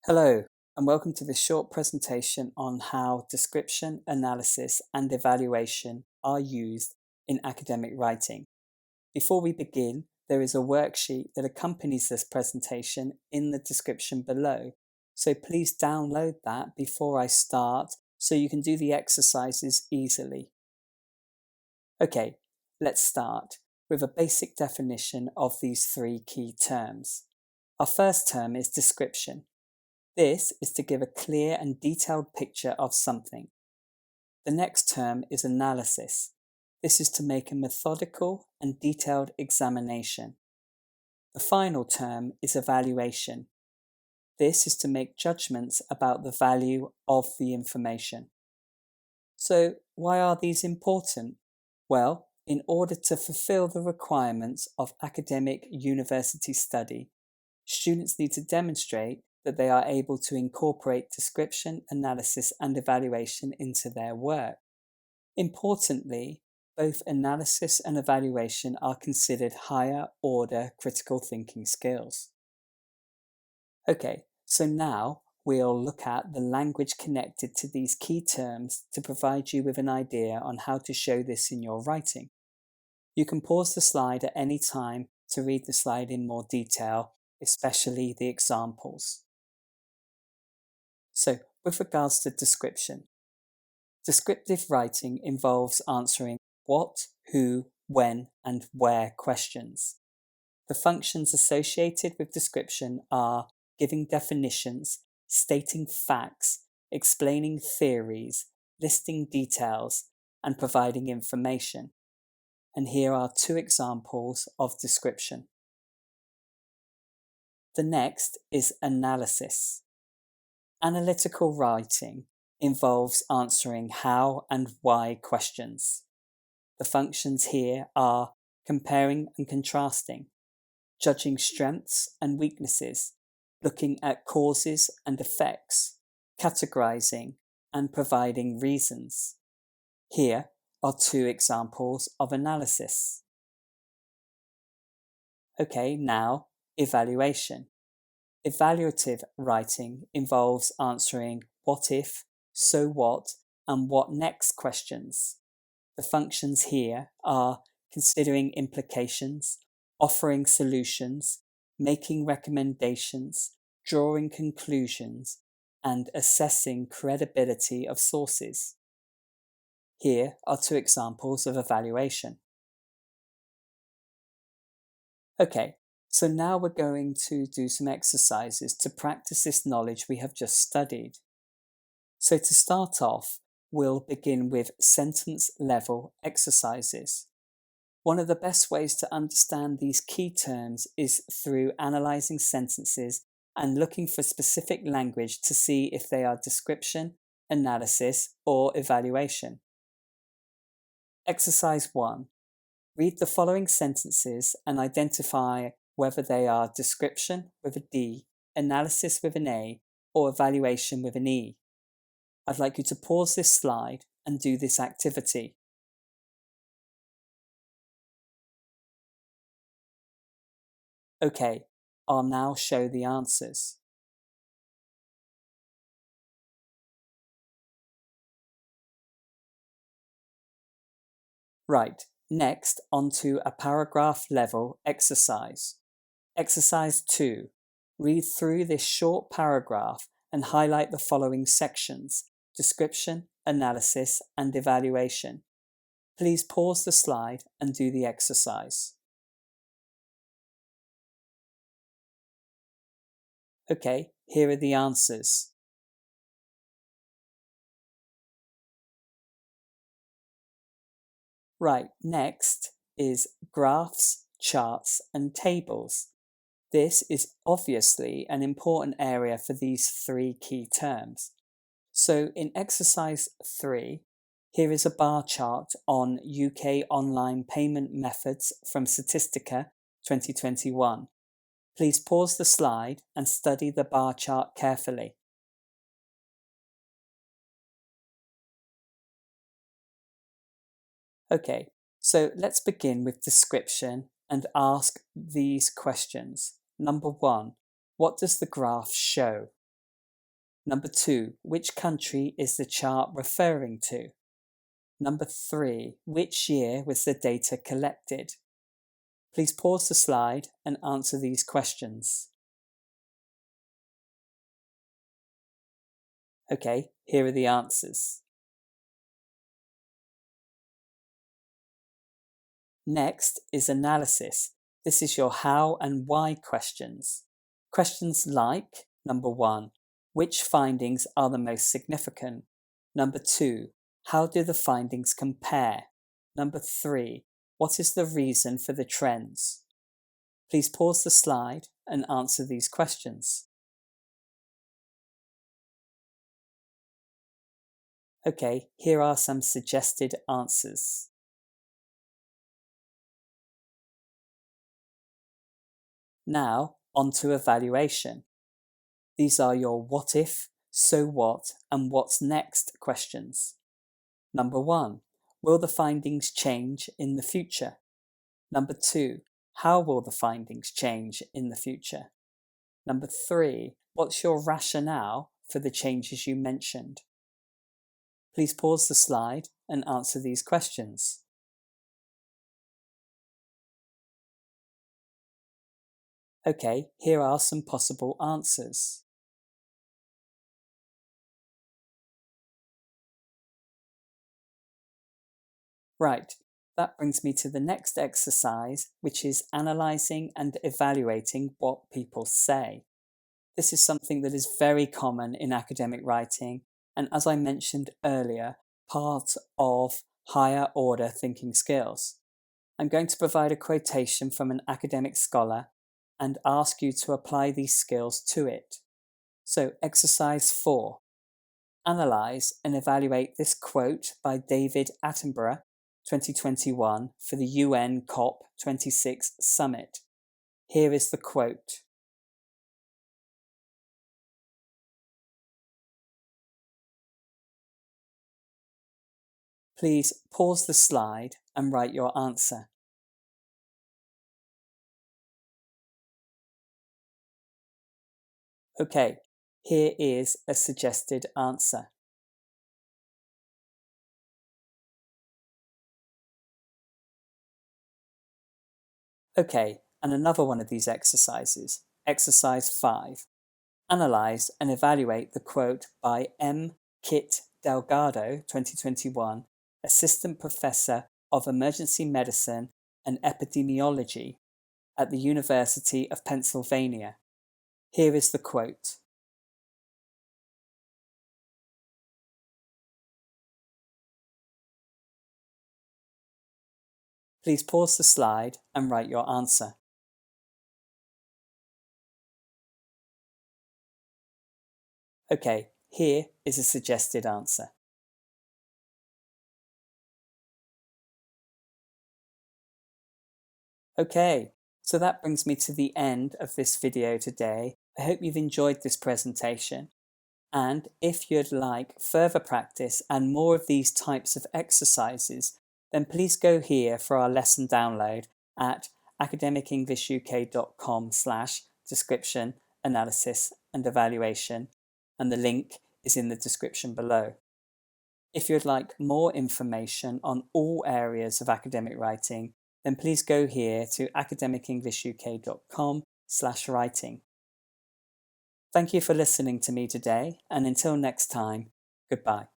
Hello, and welcome to this short presentation on how description, analysis, and evaluation are used in academic writing. Before we begin, there is a worksheet that accompanies this presentation in the description below, so please download that before I start so you can do the exercises easily. Okay, let's start with a basic definition of these three key terms. Our first term is description. This is to give a clear and detailed picture of something. The next term is analysis. This is to make a methodical and detailed examination. The final term is evaluation. This is to make judgments about the value of the information. So, why are these important? Well, in order to fulfill the requirements of academic university study, students need to demonstrate that they are able to incorporate description, analysis, and evaluation into their work. Importantly, both analysis and evaluation are considered higher order critical thinking skills. Okay, so now we'll look at the language connected to these key terms to provide you with an idea on how to show this in your writing. You can pause the slide at any time to read the slide in more detail, especially the examples. So, with regards to description, descriptive writing involves answering what, who, when, and where questions. The functions associated with description are giving definitions, stating facts, explaining theories, listing details, and providing information. And here are two examples of description. The next is analysis. Analytical writing involves answering how and why questions. The functions here are comparing and contrasting, judging strengths and weaknesses, looking at causes and effects, categorizing, and providing reasons. Here are two examples of analysis. Okay, now evaluation. Evaluative writing involves answering what if, so what, and what next questions. The functions here are considering implications, offering solutions, making recommendations, drawing conclusions, and assessing credibility of sources. Here are two examples of evaluation. Okay, so now we're going to do some exercises to practice this knowledge we have just studied. So to start off, we'll begin with sentence level exercises. One of the best ways to understand these key terms is through analysing sentences and looking for specific language to see if they are description, analysis, or evaluation. Exercise 1. Read the following sentences and identify whether they are description with a D, analysis with an A, or evaluation with an E. I'd like you to pause this slide and do this activity. Okay, I'll now show the answers. Right, next onto a paragraph level exercise. Exercise 2. Read through this short paragraph and highlight the following sections: description, analysis, and evaluation. Please pause the slide and do the exercise. Okay, here are the answers. Right, next is graphs, charts, and tables. This is obviously an important area for these three key terms. So in exercise 3, here is a bar chart on UK online payment methods from Statistica 2021. Please pause the slide and study the bar chart carefully. Okay, so let's begin with description and ask these questions. Number 1, what does the graph show? Number 2, which country is the chart referring to? Number 3, which year was the data collected? Please pause the slide and answer these questions. Okay, here are the answers. Next is analysis. This is your how and why questions. Questions like, number 1, which findings are the most significant? Number 2, how do the findings compare? Number 3, what is the reason for the trends? Please pause the slide and answer these questions. Okay, here are some suggested answers. Now, on to evaluation. These are your what if, so what, and what's next questions. Number 1, will the findings change in the future? Number 2, how will the findings change in the future? Number 3, what's your rationale for the changes you mentioned? Please pause the slide and answer these questions. Okay, here are some possible answers. Right, that brings me to the next exercise, which is analysing and evaluating what people say. This is something that is very common in academic writing, and as I mentioned earlier, part of higher order thinking skills. I'm going to provide a quotation from an academic scholar and ask you to apply these skills to it. So, exercise 4. Analyse and evaluate this quote by David Attenborough, 2021, for the UN COP26 summit. Here is the quote. Please pause the slide and write your answer. Okay, here is a suggested answer. Okay, and another one of these exercises, exercise 5. Analyse and evaluate the quote by M. Kit Delgado, 2021, Assistant Professor of Emergency Medicine and Epidemiology at the University of Pennsylvania. Here is the quote. Please pause the slide and write your answer. Okay, here is a suggested answer. Okay, so that brings me to the end of this video today. I hope you've enjoyed this presentation. And if you'd like further practice and more of these types of exercises, then please go here for our lesson download at academicenglishuk.com/description, analysis and evaluation, and the link is in the description below. If you'd like more information on all areas of academic writing, then please go here to academicenglishuk.com/writing. Thank you for listening to me today, and until next time, goodbye.